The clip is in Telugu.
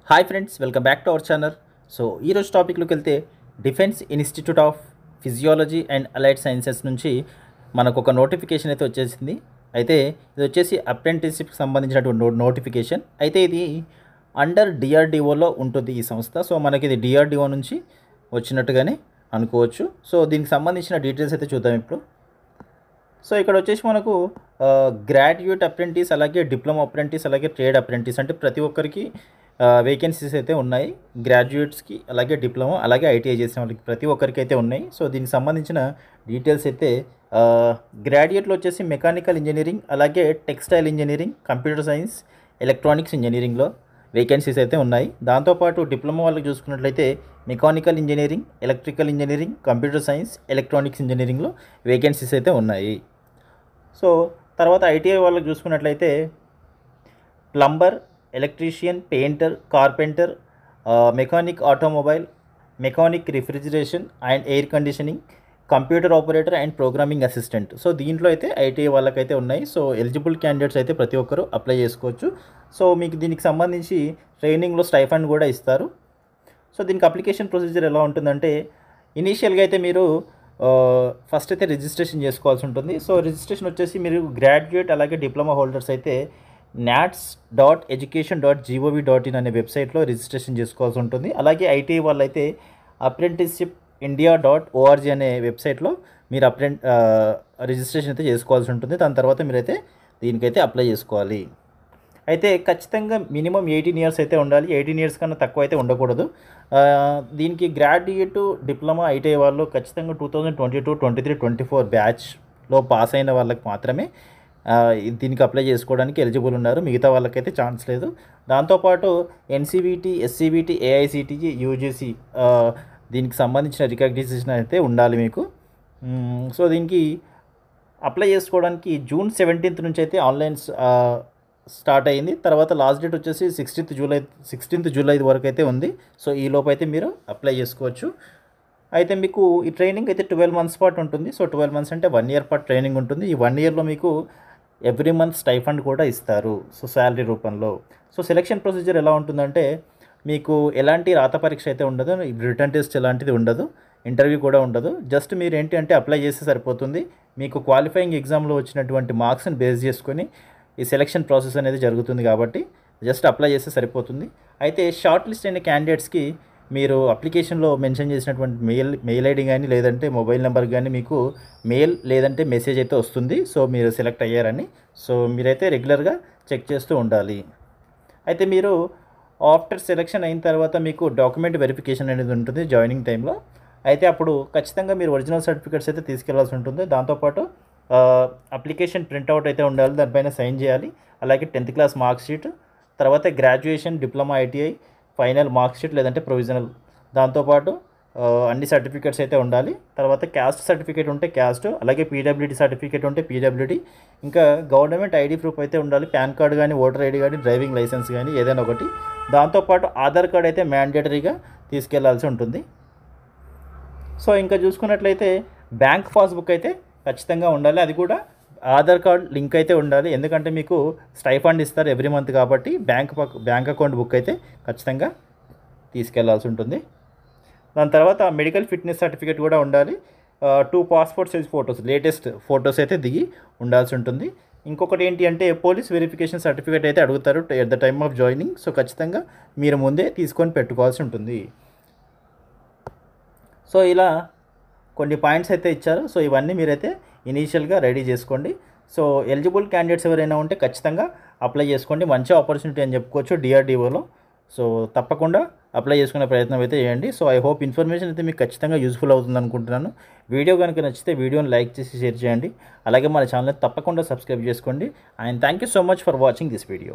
Hi friends, welcome back to our channel. So ఈరోజు టాపిక్లోకి వెళ్తే defence institute of physiology and allied sciences నుంచి మనకు ఒక నోటిఫికేషన్ అయితే వచ్చేసింది. అయితే ఇది వచ్చేసి అప్రెంటిస్షిప్కి సంబంధించినటువంటి నోటిఫికేషన్. అయితే ఇది అండర్ డిఆర్డిఓలో ఉంటుంది ఈ సంస్థ. సో మనకి ఇది డిఆర్డిఓ నుంచి వచ్చినట్టుగానే అనుకోవచ్చు. సో దీనికి సంబంధించిన డీటెయిల్స్ అయితే చూద్దాం ఇప్పుడు. సో ఇక్కడ వచ్చేసి మనకు గ్రాడ్యుయేట్ అప్రెంటిస్, అలాగే డిప్లొమా అప్రెంటిస్, అలాగే ట్రేడ్ అప్రెంటిస్ అంటే ప్రతి ఒక్కరికి వేకెన్సీస్ అయితే ఉన్నాయి. గ్రాడ్యుయేట్స్కి, అలాగే డిప్లొమా, అలాగే ఐటీఐ చేసిన వాళ్ళకి ప్రతి ఒక్కరికి అయితే ఉన్నాయి. సో దీనికి సంబంధించిన డీటెయిల్స్ అయితే గ్రాడ్యుయేట్లో వచ్చేసి మెకానికల్ ఇంజనీరింగ్, అలాగే textile engineering, computer science, electronics ఇంజనీరింగ్లో వేకెన్సీస్ అయితే ఉన్నాయి. దాంతోపాటు డిప్లొమా వాళ్ళకి చూసుకున్నట్లయితే mechanical engineering, electrical engineering, computer science, electronics ఇంజనీరింగ్లో వేకెన్సీస్ అయితే ఉన్నాయి. సో తర్వాత ఐటీఐ వాళ్ళకి చూసుకున్నట్లయితే plumber, electrician, painter, carpenter, mechanic automobile, mechanic refrigeration and air conditioning, computer operator and programming assistant. So దీంట్లో అయితే ఐటీఐ వాళ్ళకైతే ఉన్నాయి. సో ఎలిజిబుల్ క్యాండిడేట్స్ అయితే ప్రతి ఒక్కరు అప్లై చేసుకోవచ్చు. సో మీకు దీనికి సంబంధించి ట్రైనింగ్లో స్టైఫండ్ కూడా ఇస్తారు. సో దీనికి అప్లికేషన్ ప్రొసీజర్ ఎలా ఉంటుందంటే, ఇనీషియల్గా అయితే మీరు ఫస్ట్ అయితే రిజిస్ట్రేషన్ చేసుకోవాల్సి ఉంటుంది. సో రిజిస్ట్రేషన్ వచ్చేసి మీరు గ్రాడ్యుయేట్ అలాగే డిప్లొమా హోల్డర్స్ అయితే nats.education.gov.in అనే వెబ్సైట్లో రిజిస్ట్రేషన్ చేసుకోవాల్సి ఉంటుంది. అలాగే ఐటీఐ వాళ్ళైతే అప్రెంటిస్షిప్ ఇండియా.org అనే వెబ్సైట్లో మీరు రిజిస్ట్రేషన్ అయితే చేసుకోవాల్సి ఉంటుంది. దాని తర్వాత మీరైతే దీనికైతే అప్లై చేసుకోవాలి. అయితే ఖచ్చితంగా మినిమం 18 ఇయర్స్ అయితే ఉండాలి. 18 ఇయర్స్ కన్నా తక్కువ అయితే ఉండకూడదు. దీనికి గ్రాడ్యుయేట్, డిప్లొమా, ఐటీఐ వాళ్ళు ఖచ్చితంగా 2022, 23, 24 బ్యాచ్లో పాస్ అయిన వాళ్ళకి మాత్రమే దీనికి అప్లై చేసుకోవడానికి ఎలిజిబుల్ ఉన్నారు. మిగతా వాళ్ళకైతే ఛాన్స్ లేదు. దాంతోపాటు ఎన్సీవీటీ, ఎస్సీవీటీ, ఏఐసిటిఈ, యూజీసీ దీనికి సంబంధించిన రికగ్నిషన్ అయితే ఉండాలి మీకు. సో దీనికి అప్లై చేసుకోవడానికి జూన్ 17th నుంచి అయితే ఆన్లైన్ స్టార్ట్ అయ్యింది. తర్వాత లాస్ట్ డేట్ వచ్చేసి 16th జూలై వరకు అయితే ఉంది. సో ఈ లోపు అయితే మీరు అప్లై చేసుకోవచ్చు. అయితే మీకు ఈ ట్రైనింగ్ అయితే 12 months పాటు ఉంటుంది. సో 12 months అంటే 1 year పాటు ట్రైనింగ్ ఉంటుంది. ఈ 1 yearలో మీకు ఎవ్రీ మంత్ స్టైఫండ్ కూడా ఇస్తారు, సో శాలరీ రూపంలో. సో సెలక్షన్ ప్రొసీజర్ ఎలా ఉంటుందంటే, మీకు ఎలాంటి రాత పరీక్ష అయితే ఉండదు, రిటర్న్ టెస్ట్ ఎలాంటిది ఉండదు, ఇంటర్వ్యూ కూడా ఉండదు. జస్ట్ మీరు ఏంటి అంటే అప్లై చేస్తే సరిపోతుంది. మీకు క్వాలిఫైయింగ్ ఎగ్జామ్లో వచ్చినటువంటి మార్క్స్ని బేస్ చేసుకొని ఈ సెలక్షన్ ప్రాసెస్ అనేది జరుగుతుంది. కాబట్టి జస్ట్ అప్లై చేస్తే సరిపోతుంది. అయితే షార్ట్ లిస్ట్ అయిన క్యాండిడేట్స్కి మీరు అప్లికేషన్లో మెన్షన్ చేసినటువంటి మెయిల్ ఐడి కానీ, లేదంటే మొబైల్ నెంబర్ కానీ మీకు మెయిల్ లేదంటే మెసేజ్ అయితే వస్తుంది. సో మీరు సెలెక్ట్ అయ్యారని. సో మీరైతే రెగ్యులర్గా చెక్ చేస్తూ ఉండాలి. అయితే మీరు ఆఫ్టర్ సెలెక్షన్ అయిన తర్వాత మీకు డాక్యుమెంట్ వెరిఫికేషన్ అనేది ఉంటుంది జాయినింగ్ టైంలో. అయితే అప్పుడు ఖచ్చితంగా మీరు ఒరిజినల్ సర్టిఫికేట్స్ అయితే తీసుకెళ్లాల్సి ఉంటుంది. దాంతోపాటు అప్లికేషన్ ప్రింట్అవుట్ అయితే ఉండాలి, దానిపైన సైన్ చేయాలి. అలాగే 10th క్లాస్ మార్క్ షీట్, తర్వాత graduation, diploma, ITI final mark sheet లేదంటే ప్రొవిజనల్, దాంతోపాటు అన్ని సర్టిఫికేట్స్ అయితే ఉండాలి. తర్వాత క్యాస్ట్ సర్టిఫికేట్ ఉంటే క్యాస్ట్, అలాగే పీడబ్ల్యూడీ సర్టిఫికేట్ ఉంటే పీడబ్ల్యూడీ, ఇంకా గవర్నమెంట్ ఐడి ప్రూఫ్ అయితే ఉండాలి. పాన్ కార్డు కానీ, ఓటర్ ఐడి కానీ, డ్రైవింగ్ లైసెన్స్ కానీ ఏదైనా ఒకటి. దాంతోపాటు ఆధార్ కార్డ్ అయితే మ్యాండేటరీగా తీసుకెళ్లాల్సి ఉంటుంది. సో ఇంకా చూసుకున్నట్లయితే బ్యాంక్ పాస్బుక్ అయితే ఖచ్చితంగా ఉండాలి. అది కూడా ఆధార్ కార్డ్ లింక్ అయితే ఉండాలి. ఎందుకంటే మీకు స్టైఫండ్ ఇస్తారు ఎవ్రీ మంత్ కాబట్టి బ్యాంక్ అకౌంట్ బుక్ అయితే ఖచ్చితంగా తీసుకెళ్లాల్సి ఉంటుంది. దాని తర్వాత మెడికల్ ఫిట్నెస్ సర్టిఫికేట్ కూడా ఉండాలి. 2 passport size photos, latest photos అయితే దిగి ఉండాల్సి ఉంటుంది. ఇంకొకటి ఏంటి అంటే పోలీస్ వెరిఫికేషన్ సర్టిఫికేట్ అయితే అడుగుతారు at the time of joining. So ఖచ్చితంగా మీరు ముందే తీసుకొని పెట్టుకోవాల్సి ఉంటుంది. సో ఇలా కొన్ని పాయింట్స్ అయితే ఇచ్చారు. సో ఇవన్నీ మీరైతే ఇనీషియల్గా రెడీ చేసుకోండి. సో ఎలిజిబుల్ క్యాండిడేట్స్ ఎవరైనా ఉంటే ఖచ్చితంగా అప్లై చేసుకోండి. మంచి ఆపర్చునిటీ అని చెప్పుకోవచ్చు డిఆర్డిఓలో. సో తప్పకుండా అప్లై చేసుకునే ప్రయత్నం అయితే చేయండి. సో ఐ హోప్ ఇన్ఫర్మేషన్ అయితే మీకు ఖచ్చితంగా యూస్ఫుల్ అవుతుంది అనుకుంటున్నాను. వీడియో కనుక నచ్చితే వీడియోని లైక్ చేసి షేర్ చేయండి. అలాగే మన ఛానల్ని తప్పకుండా సబ్స్క్రైబ్ చేసుకోండి. And thank you so much for watching this video.